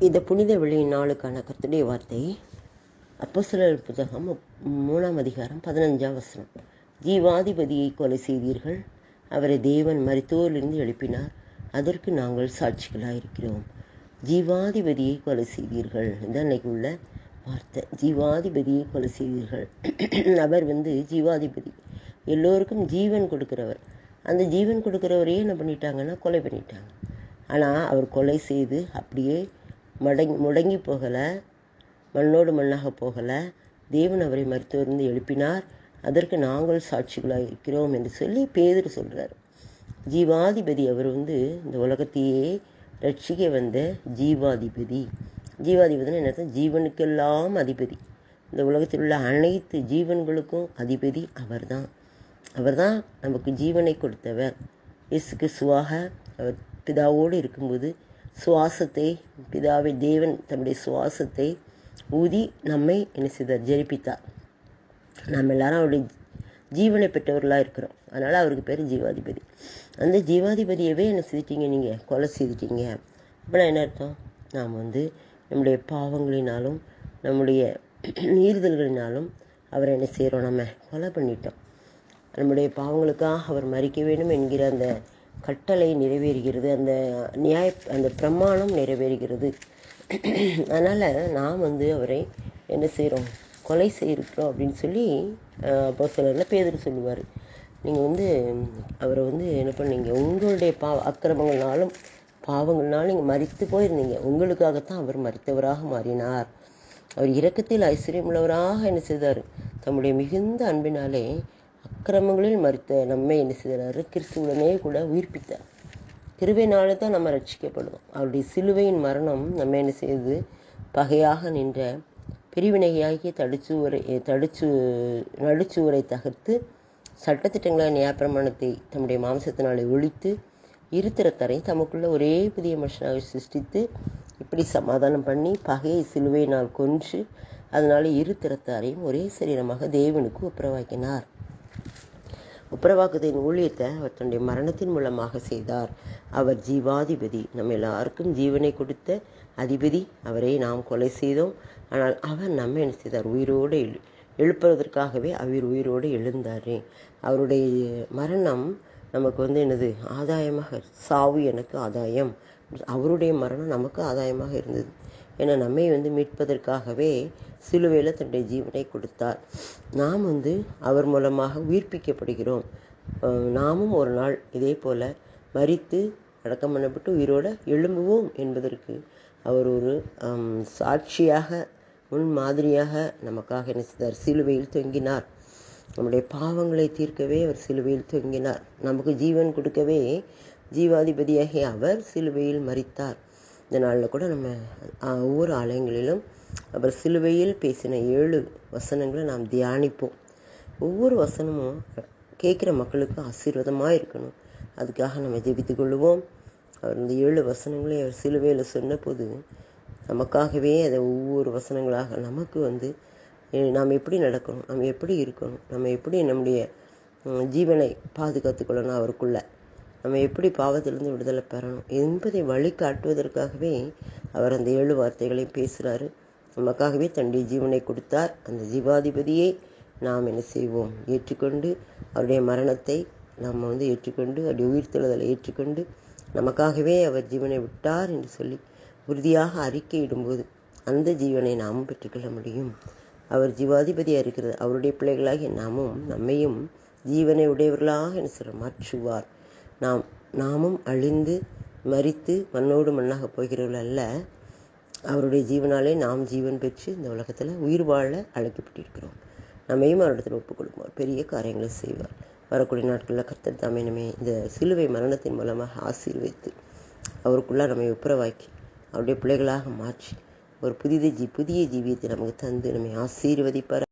இந்த புனித வெள்ளி நாளுக்கான கர்த்தருடைய வார்த்தை அப்போஸ்தலர் புத்தகம் 3 அதிகாரம் 15 வசனம். ஜீவாதிபதியை கொலை செய்தீர்கள், அவரை தேவன் மரித்தோரிலிருந்து எழுப்பினார், அதற்கு நாங்கள் சாட்சிகளாயிருக்கிறோம். ஜீவாதிபதியை கொலை செய்தீர்கள், இதான் இன்னைக்கு உள்ள வார்த்தை. ஜீவாதிபதியை கொலை செய்தீர்கள். அவர் ஜீவாதிபதி, எல்லோருக்கும் ஜீவன் கொடுக்கிறவர். அந்த ஜீவன் கொடுக்கிறவரையே என்ன பண்ணிட்டாங்கன்னா கொலை பண்ணிட்டாங்க. ஆனால் அவர் கொலை செய்து அப்படியே முடங்கி போகலை, மண்ணோடு மண்ணாக போகலை. தேவன் அவரை மரித்தோரிலிருந்து எழுப்பினார், அதற்கு நாங்கள் சாட்சிகளாக இருக்கிறோம் என்று சொல்லி பேதுரு சொல்கிறார். ஜீவாதிபதி அவர் இந்த உலகத்தையே ரட்சிக்க வந்த ஜீவாதிபதி. ஜீவாதிபதினு என்ன? ஜீவனுக்கெல்லாம் அதிபதி. இந்த உலகத்தில் உள்ள அனைத்து ஜீவன்களுக்கும் அதிபதி அவர்தான். அவர்தான் நமக்கு ஜீவனை கொடுத்தவர். இயேசு கிறிஸ்துவாக அவர் பிதாவோடு இருக்கும்போது சுவாசத்தை, பிதாவை தேவன் தம்முடைய சுவாசத்தை ஊதி நம்மை என்ன செய்தார்? ஜெரிப்பித்தார். நம்ம எல்லாரும் அவருடைய ஜீவனை பெற்றவர்களாக இருக்கிறோம். அதனால் அவருக்கு பேர் ஜீவாதிபதி. அந்த ஜீவாதிபதியவே என்ன செய்துட்டீங்க? நீங்கள் கொலை செய்துட்டீங்க. அப்படின்னா என்ன அர்த்தம்? நாம் நம்முடைய பாவங்களினாலும் நம்முடைய மீறுதல்களினாலும் அவரை என்ன செய்கிறோம்? நம்ம கொலை பண்ணிட்டோம். நம்முடைய பாவங்களுக்காக அவர் மரிக்க வேண்டும் என்கிற அந்த கட்டளை நிறைவேறுகிறது, அந்த பிரமாணம் நிறைவேறுகிறது. அதனால் நாம் அவரை என்ன செய்கிறோம்? கொலை செய்கிறோம் அப்படின்னு சொல்லி அப்போஸ்தலரில் பேதுரு சொல்லுவார். நீங்கள் அவரை என்ன பண்ணீங்க? உங்களுடைய அக்கிரமங்கள்னாலும் பாவங்கள்னாலும் நீங்கள் மரித்து போயிருந்தீங்க. உங்களுக்காகத்தான் அவர் மரித்தவராக மாறினார். அவர் இரக்கத்தில் ஐஸ்வர்யமுள்ளவராக என்ன செய்தார்? தம்முடைய மிகுந்த அன்பினாலே அக்கிரமங்களில் மரித்த நம்மை என்ன செய்தார்? கிறிஸ்துவுடனே கூட உயிர்ப்பித்தார். கிருபையினாலே தான் நம்ம ரட்சிக்கப்படுவோம். அவருடைய சிலுவையின் மரணம் நம்ம என்ன செய்து? பகையாக நின்ற பிரிவினையாகிய நடுச்சுவரை தகர்த்து, சட்டத்திட்டங்களான நியாயப்பிரமாணத்தை தம்முடைய மாம்சத்தினாலே ஒழித்து, இருத்திரத்தரை தமக்குள்ள ஒரே புதிய மனுஷனாக சிருஷ்டித்து, இப்படி சமாதானம் பண்ணி பகையை சிலுவையினால் கொன்று, அதனால இருத்திரத்தாரையும் ஒரே சரீரமாக தேவனுக்கு ஒப்புரவாக்கினார். ஒப்புரவாக்குதலின் ஊழியத்தை அவர் தன்னுடைய மரணத்தின் மூலமாக செய்தார். அவர் ஜீவாதிபதி, நம்ம எல்லாருக்கும் ஜீவனை கொடுத்த அதிபதி. அவரை நாம் கொலை செய்தோம். ஆனால் அவர் நம்ம என்ன செய்தார்? உயிரோடு எழுப்புவதற்காகவே அவர் உயிரோடு எழுந்தார். அவருடைய மரணம் நமக்கு என்னது? ஆதாயமாக. சாவு எனக்கு ஆதாயம். அவருடைய மரணம் நமக்கு ஆதாயமாக இருந்தது. ஏன்னா நம்மை மீட்பதற்காகவே சிலுவையில் தன்னுடைய ஜீவனை கொடுத்தார். நாம் அவர் மூலமாக உயிர்ப்பிக்கப்படுகிறோம். நாமும் ஒரு நாள் இதே போல் மரித்து அடக்கம் பண்ணப்பட்டு உயிரோடு எழும்புவோம் என்பதற்கு அவர் ஒரு சாட்சியாக, முன்மாதிரியாக நமக்காக என்ன செய்தார்? சிலுவையில் தொங்கினார். நம்முடைய பாவங்களை தீர்க்கவே அவர் சிலுவையில் தொங்கினார். நமக்கு ஜீவன் கொடுக்கவே ஜீவாதிபதியாகிய அவர் சிலுவையில் மரித்தார். இந்த நாளில் கூட நம்ம ஒவ்வொரு ஆலயங்களிலும் அவர் சிலுவையில் பேசின 7 வசனங்களை நாம் தியானிப்போம். ஒவ்வொரு வசனமும் கேட்குற மக்களுக்கு ஆசீர்வாதமாக இருக்கணும். அதுக்காக நம்ம ஜெபித்து கொள்ளுவோம். அவர் 7 வசனங்களையும் அவர் சிலுவையில் சொன்னபோது நமக்காகவே அதை ஒவ்வொரு வசனங்களாக நமக்கு நாம் எப்படி நடக்கணும், நம்ம எப்படி இருக்கணும், நம்ம எப்படி நம்முடைய ஜீவனை பாதுகாத்து கொள்ளணும், அவருக்குள்ள நம்ம எப்படி பாவத்திலிருந்து விடுதலை பெறணும் என்பதை வழிகாட்டுவதற்காகவே அவர் அந்த 7 வார்த்தைகளை பேசுகிறாரு. நமக்காகவே தன்னுடைய ஜீவனை கொடுத்தார். அந்த ஜீவாதிபதியை நாம் என்ன செய்வோம்? ஏற்றுக்கொண்டு அவருடைய மரணத்தை நாம் ஏற்றுக்கொண்டு அவருடைய உயிர்த்தெழுதலை ஏற்றுக்கொண்டு நமக்காகவே அவர் ஜீவனை விட்டார் என்று சொல்லி உறுதியாக அறிக்கையிடும்போது அந்த ஜீவனை நாமும் பெற்றுக்கொள்ள முடியும். அவர் ஜீவாதிபதியாக இருக்கிறது. அவருடைய பிள்ளைகளாகிய நம்மையும் ஜீவனை உடையவர்களாக என்ன சொல்ல மாற்றுவார். நாமும் அழிந்து மரித்து மண்ணோடு மண்ணாக போகிறவர்கள் அல்ல, அவருடைய ஜீவனாலே நாம் ஜீவன் பெற்று இந்த உலகத்தில் உயிர் வாழ அழைக்கப்பட்டிருக்கிறோம். நம்மையும் அவரிடத்தில் ஒப்புக் கொடுப்பார், பெரிய காரியங்களை செய்வார். வரக்கூடிய நாட்களில் கர்த்தர் தாமே நம்மை இந்த சிலுவை மரணத்தின் மூலமாக ஆசீர்வதித்து அவருக்குள்ளே நம்மை ஒப்புரவாக்கி அவருடைய பிள்ளைகளாக மாற்றி ஒரு புதிய ஜீவியத்தை நமக்கு தந்து நம்மை ஆசீர்வதிப்பார்.